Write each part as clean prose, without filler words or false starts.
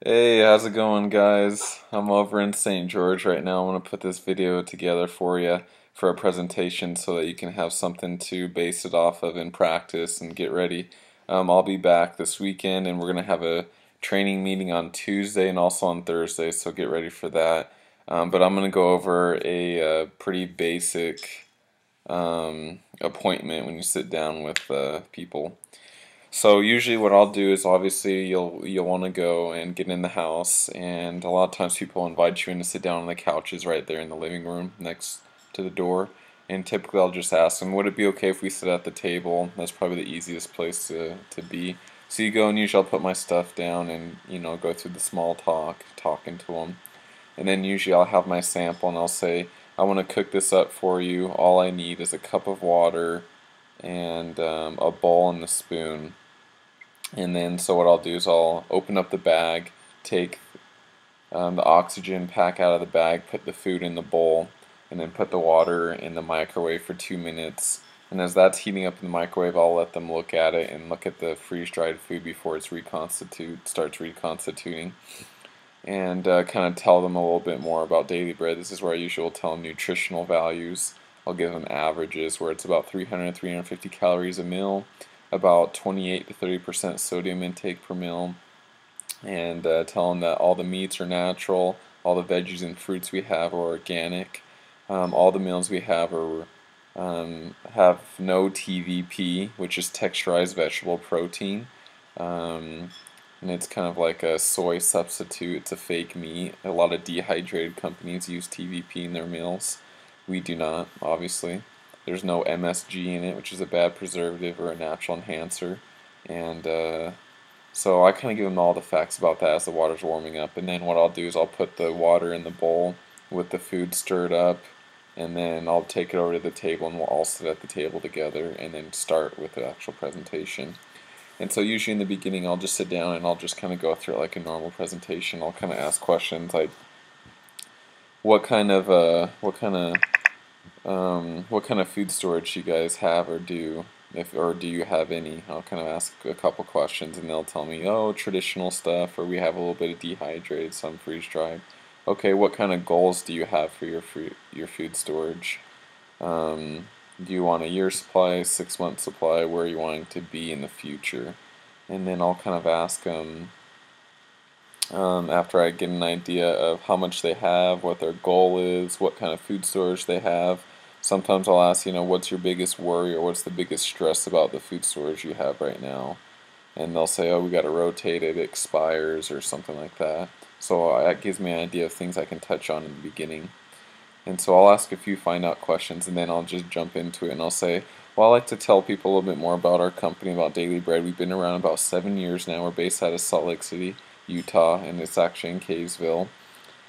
Hey, how's it going, guys? I'm over in St. George right now. I want to put this video together for you for a presentation so that you can have something to base it off of in practice and get ready. I'll be back this weekend and we're going to have a training meeting on Tuesday and also on Thursday, so get ready for that. But I'm going to go over a pretty basic appointment when you sit down with people. So usually what I'll do is obviously you'll want to go and get in the house, and a lot of times people invite you in to sit down on the couches right there in the living room next to the door, and typically I'll just ask them, would it be okay if we sit at the table? That's probably the easiest place to be. So you go, and usually I'll put my stuff down and go through the small talk, talking to them, and then usually I'll have my sample and I'll say, I want to cook this up for you. All I need is a cup of water and a bowl and a spoon. And then so what I'll do is I'll open up the bag, take the oxygen pack out of the bag, put the food in the bowl, and then put the water in the microwave for 2 minutes. And as that's heating up in the microwave, I'll let them look at it and look at the freeze-dried food before it's starts reconstituting, and kind of tell them a little bit more about Daily Bread. This is where I usually will tell them nutritional values. I'll give them averages where it's about 300 to 350 calories a meal, about 28 to 30% sodium intake per meal, and tell them that all the meats are natural, all the veggies and fruits we have are organic, all the meals we have have no TVP, which is texturized vegetable protein. And it's kind of like a soy substitute. It's a fake meat. A lot of dehydrated companies use TVP in their meals. We do not, obviously. There's no MSG in it, which is a bad preservative or a natural enhancer. And so I kind of give them all the facts about that as the water's warming up. And then what I'll do is I'll put the water in the bowl with the food stirred up, and then I'll take it over to the table and we'll all sit at the table together and then start with the actual presentation. And so usually in the beginning I'll just sit down and I'll just kind of go through it like a normal presentation. I'll kind of ask questions like what kind of food storage you guys have or do, or do you have any. I'll kind of ask a couple questions and they'll tell me, oh, traditional stuff, or we have a little bit of dehydrated, some freeze dried. Okay, what kind of goals do you have for your food storage? Do you want a year supply, 6 month supply? Where are you wanting to be in the future? And then I'll kind of ask them, after I get an idea of how much they have, what their goal is, what kind of food storage they have. Sometimes I'll ask, what's your biggest worry or what's the biggest stress about the food storage you have right now? And they'll say, oh, we got to rotate it, it expires, or something like that. So that gives me an idea of things I can touch on in the beginning. And so I'll ask a few find out questions and then I'll just jump into it and I'll say, well, I like to tell people a little bit more about our company, about Daily Bread. We've been around about 7 years now. We're based out of Salt Lake City, Utah, and it's actually in Kaysville.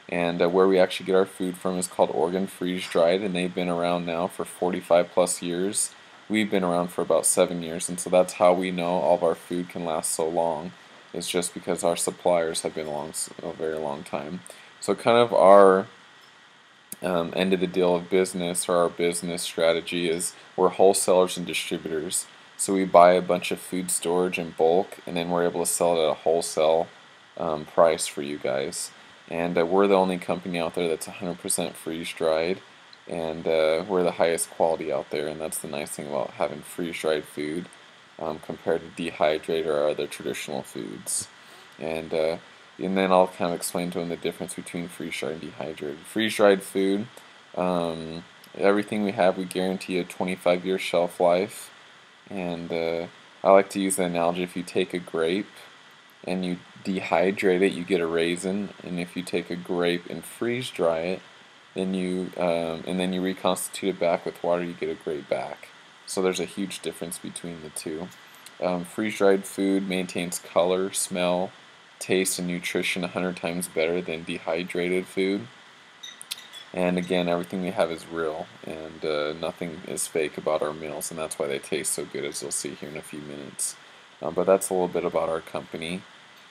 And where we actually get our food from is called Oregon Freeze Dried, and they've been around now for 45 plus years. We've been around for about 7 years, and so that's how we know all of our food can last so long. It's just because our suppliers have been along a very long time. So kind of our end of the deal of business, or our business strategy, is we're wholesalers and distributors. So we buy a bunch of food storage in bulk, and then we're able to sell it at a wholesale price for you guys. And we're the only company out there that's 100% freeze dried, and we're the highest quality out there. And that's the nice thing about having freeze dried food compared to dehydrated or other traditional foods. And then I'll kind of explain to them the difference between freeze-dried and dehydrated. Freeze-dried food, everything we have, we guarantee a 25-year shelf life. And I like to use the analogy, if you take a grape and you dehydrate it, you get a raisin. And if you take a grape and freeze-dry it, then you reconstitute it back with water, you get a grape back. So there's a huge difference between the two. Freeze-dried food maintains color, smell, taste, and nutrition 100 times better than dehydrated food. And again, everything we have is real, and nothing is fake about our meals, and that's why they taste so good, as you'll see here in a few minutes. But that's a little bit about our company.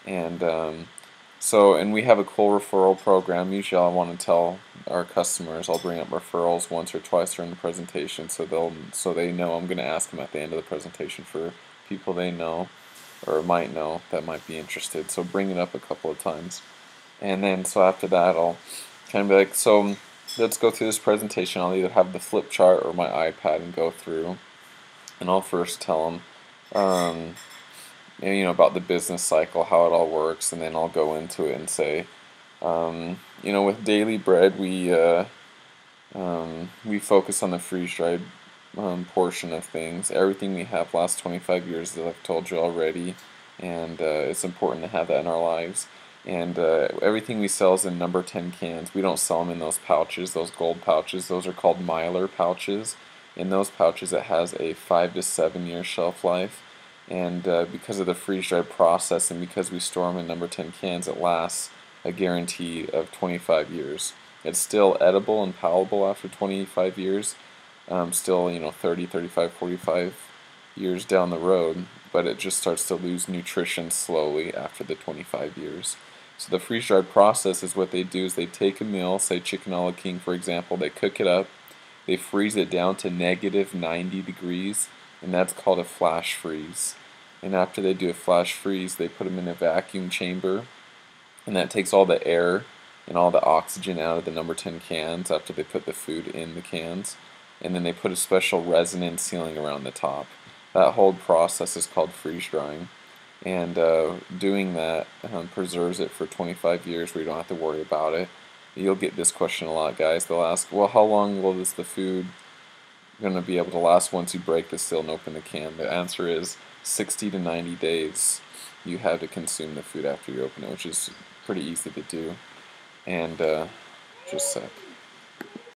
And and we have a cool referral program. Usually I want to tell our customers, I'll bring up referrals once or twice during the presentation, so they know I'm going to ask them at the end of the presentation for people they know. or might know that might be interested. So bring it up a couple of times. And then so after that, I'll kind of be like, so let's go through this presentation. I'll either have the flip chart or my iPad and go through. And I'll first tell them, about the business cycle, how it all works, and then I'll go into it and say, with Daily Bread, we focus on the freeze-dried portion of things. Everything we have lasts 25 years, as I've told you already, and it's important to have that in our lives. And everything we sell is in number 10 cans. We don't sell them in those pouches, those gold pouches. Those are called Mylar pouches. In those pouches, it has a 5 to 7 year shelf life. And because of the freeze-dried process and because we store them in number 10 cans, it lasts a guarantee of 25 years. It's still edible and palatable after 25 years, still 30, 35, 45 years down the road, but it just starts to lose nutrition slowly after the 25 years. So the freeze-dried process is what they do is they take a meal, say chicken a la king for example, they cook it up, they freeze it down to -90 degrees, and that's called a flash freeze. And after they do a flash freeze, they put them in a vacuum chamber, and that takes all the air and all the oxygen out of the number 10 cans after they put the food in the cans. And then they put a special resin and sealing around the top. That whole process is called freeze drying. And doing that preserves it for 25 years where you don't have to worry about it. You'll get this question a lot, guys. They'll ask, well, how long will the food going to be able to last once you break the seal and open the can? The answer is 60 to 90 days you have to consume the food after you open it, which is pretty easy to do. And just a sec.